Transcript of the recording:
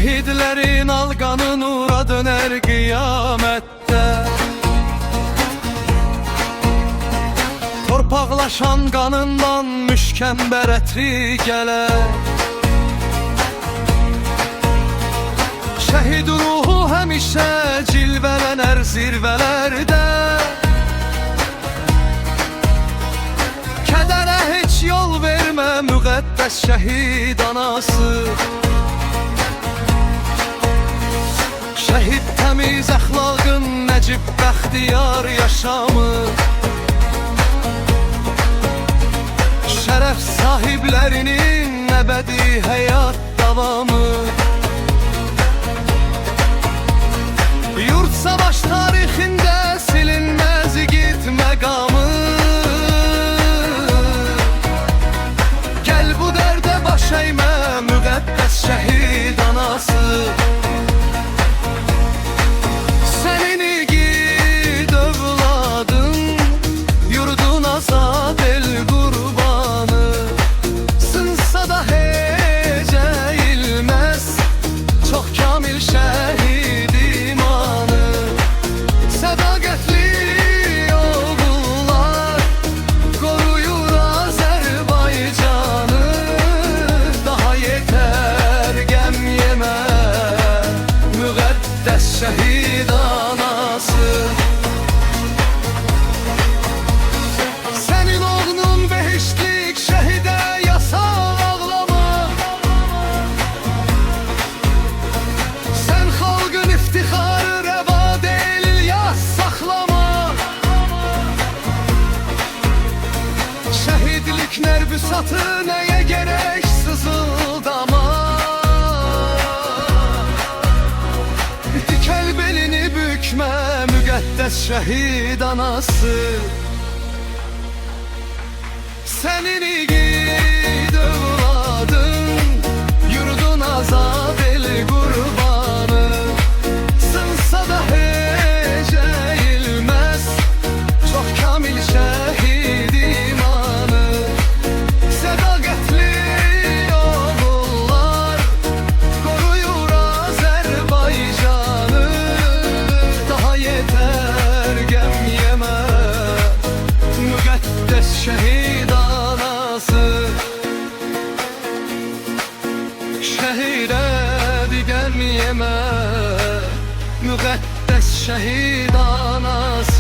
Şehitlerin alqanı nura döner qiyamətdə. Torpaqlaşan qanından müşkəmbər ətri gələr. Şəhid ruhu həmişə cilvələnər zirvələrdə. Kədərə heç yol vermə müqəddəs şəhid anası. Şəhid təmiz əxlaqın nəcib bəxtiyar yaşamı. Şərəf sahiblərinin əbədi həyat davamı. Yurt savaş tarixində silinməz igid məqamı. Gəl bu dərdə baş əymə müqəddəs şəhid anası. Sənin igid övladın yurdun azad el qurbanı. Sınsa da heç əyilməz çox kamil şəhid imanı. Sədaqətli oğullar qoruyur Azərbaycanı. Daha yetər qəm yemə müqəddəs şəhid anası. Sənin oğlun behiştlik şəhidə yasal ağlama. Sən xalqın iftixarı rəva deyil yas saxlama. Şəhidlik nərbüsatı nəyə gərək sızıldama. Dikəl belini bükmə müqəddəs şəhid anası. Sənin igid övladın yurdun azad el qurbanı. Sınsa da heç əyilməz çox kamil şəhid imanı. Sədaqətli oğullar qoruyur Azərbaycanı. Daha yetər qəm yemə müqəddəs şəhid anası. Şəhidə digər yemə müqəddəs şəhid anası.